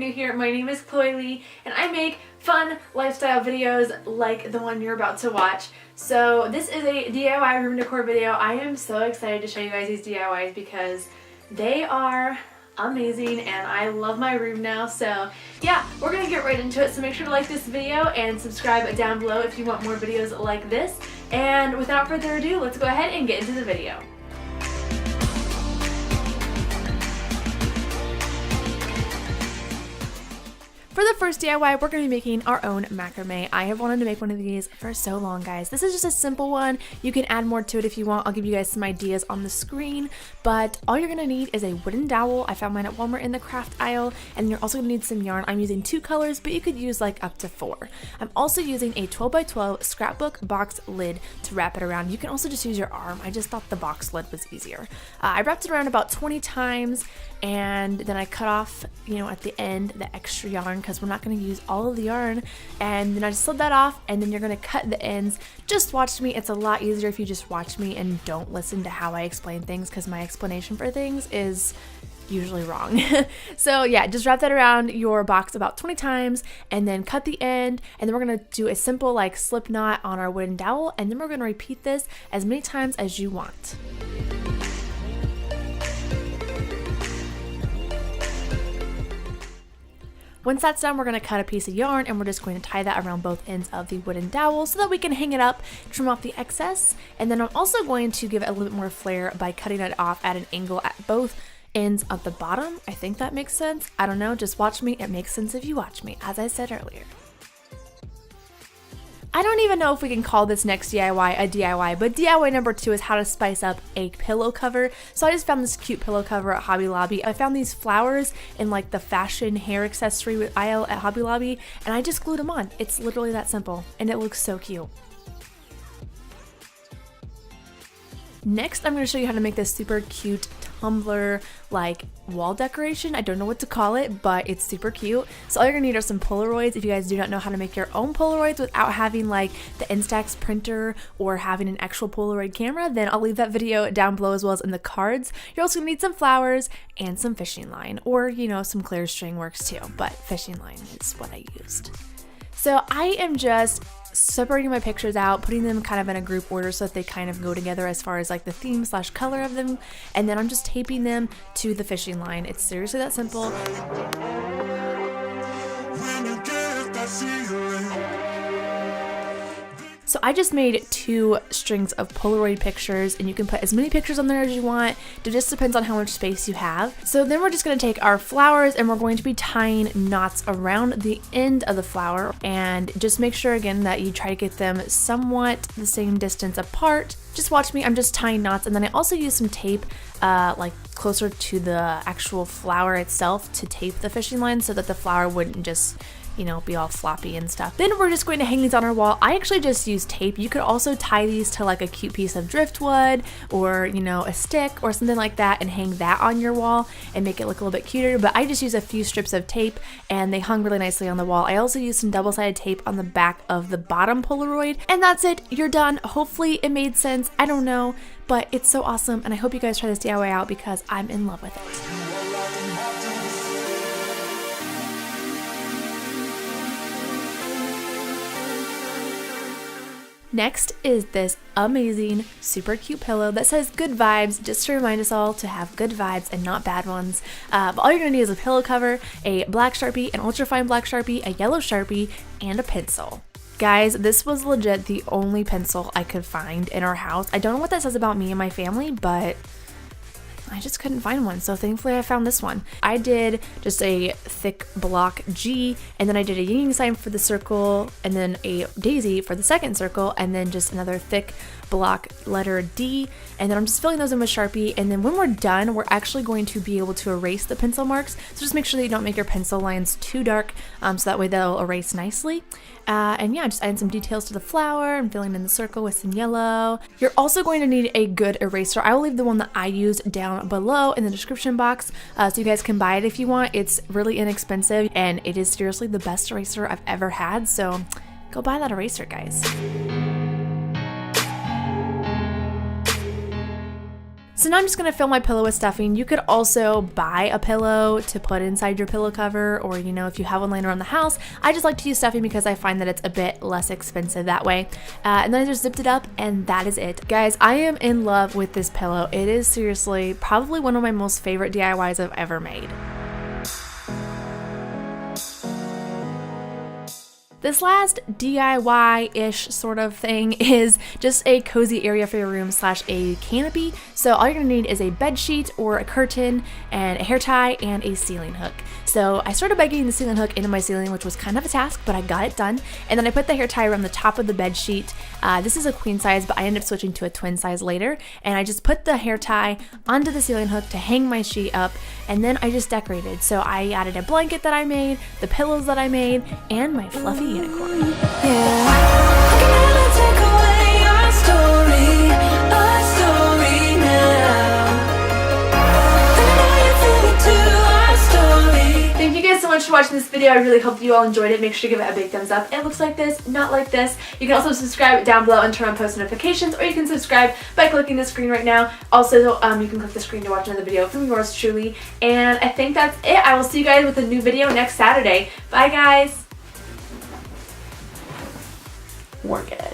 new here, my name is Chloe Lee and I make fun lifestyle videos like the one you're about to watch. So this is a DIY room decor video. I am so excited to show you guys these DIYs because they are amazing and I love my room now. So yeah, we're gonna get right into it. So make sure to like this video and subscribe down below if you want more videos like this. And without further ado, let's go ahead and get into the video. For the first DIY, we're going to be making our own macrame. I have wanted to make one of these for so long, guys. This is just a simple one. You can add more to it if you want. I'll give you guys some ideas on the screen, but all you're going to need is a wooden dowel. I found mine at Walmart in the craft aisle, and you're also going to need some yarn. I'm using 2 colors, but you could use like up to 4. I'm also using a 12x12 scrapbook box lid to wrap it around. You can also just use your arm. I just thought the box lid was easier. I wrapped it around about 20 times, and then I cut off, at the end, the extra yarn because we're not going to use all of the yarn. And then I just slid that off, and then you're going to cut the ends. Just watch me. It's a lot easier if you just watch me and don't listen to how I explain things, because my explanation for things is usually wrong. So yeah, just wrap that around your box about 20 times and then cut the end, and then we're going to do a simple like slip knot on our wooden dowel, and then we're going to repeat this as many times as you want. Once that's done, we're going to cut a piece of yarn and we're just going to tie that around both ends of the wooden dowel so that we can hang it up, trim off the excess. And then I'm also going to give it a little bit more flair by cutting it off at an angle at both ends of the bottom. I think that makes sense. I don't know, just watch me. It makes sense if you watch me, as I said earlier. I don't even know if we can call this next DIY a DIY, but DIY number 2 is how to spice up a pillow cover. So I just found this cute pillow cover at Hobby Lobby. I found these flowers in like the fashion hair accessory aisle at Hobby Lobby, and I just glued them on. It's literally that simple, and it looks so cute. Next, I'm going to show you how to make this super cute Tumblr like wall decoration. I don't know what to call it, but it's super cute. So all you're gonna need are some Polaroids. If you guys do not know how to make your own Polaroids without having like the Instax printer or having an actual Polaroid camera, then I'll leave that video down below as well as in the cards. You're also gonna need some flowers and some fishing line, or some clear string works too, but fishing line is what I used. So I am just separating my pictures out, putting them kind of in a group order so that they kind of go together as far as like the theme / color of them, and then I'm just taping them to the fishing line. It's seriously that simple. So I just made 2 strings of Polaroid pictures, and you can put as many pictures on there as you want. It just depends on how much space you have. So then we're just going to take our flowers and we're going to be tying knots around the end of the flower, and just make sure again that you try to get them somewhat the same distance apart. Just watch me, I'm just tying knots, and then I also use some tape like closer to the actual flower itself to tape the fishing line so that the flower wouldn't just be all floppy and stuff. Then we're just going to hang these on our wall. I actually just use tape. You could also tie these to like a cute piece of driftwood or, a stick or something like that and hang that on your wall and make it look a little bit cuter. But I just use a few strips of tape and they hung really nicely on the wall. I also used some double-sided tape on the back of the bottom Polaroid. And that's it. You're done. Hopefully it made sense. I don't know, but it's so awesome. And I hope you guys try this DIY out because I'm in love with it. Next is this amazing, super cute pillow that says good vibes, just to remind us all to have good vibes and not bad ones. But all you're gonna need is a pillow cover, a black Sharpie, an ultrafine black Sharpie, a yellow Sharpie, and a pencil. Guys, this was legit the only pencil I could find in our house. I don't know what that says about me and my family, but I just couldn't find one, so thankfully I found this one. I did just a thick block G, and then I did a yin sign for the circle, and then a daisy for the second circle, and then just another thick block letter D, and then I'm just filling those in with Sharpie. And then when we're done, we're actually going to be able to erase the pencil marks, so just make sure that you don't make your pencil lines too dark, so that way they'll erase nicely. And yeah, just adding some details to the flower and filling in the circle with some yellow. You're also going to need a good eraser. I will leave the one that I used down below in the description box, so you guys can buy it if you want. It's really inexpensive and it is seriously the best eraser I've ever had, so go buy that eraser, guys. So now I'm just going to fill my pillow with stuffing. You could also buy a pillow to put inside your pillow cover, or you know, if you have one laying around the house. I just like to use stuffing because I find that it's a bit less expensive that way. And then I just zipped it up, and that is it. Guys, I am in love with this pillow. It is seriously probably one of my most favorite DIYs I've ever made. This last DIY-ish sort of thing is just a cozy area for your room / a canopy. So all you're gonna need is a bed sheet or a curtain and a hair tie and a ceiling hook. So I started by getting the ceiling hook into my ceiling, which was kind of a task, but I got it done. And then I put the hair tie around the top of the bed sheet. This is a queen size, but I ended up switching to a twin size later. And I just put the hair tie onto the ceiling hook to hang my sheet up. And then I just decorated. So I added a blanket that I made, the pillows that I made, and my fluffy unicorn. Thank you guys so much for watching this video. I really hope you all enjoyed it. Make sure to give it a big thumbs up. It looks like this, not like this. You can also subscribe down below and turn on post notifications, or you can subscribe by clicking the screen right now. Also, you can click the screen to watch another video from yours truly. And I think that's it. I will see you guys with a new video next Saturday. Bye guys. Work it.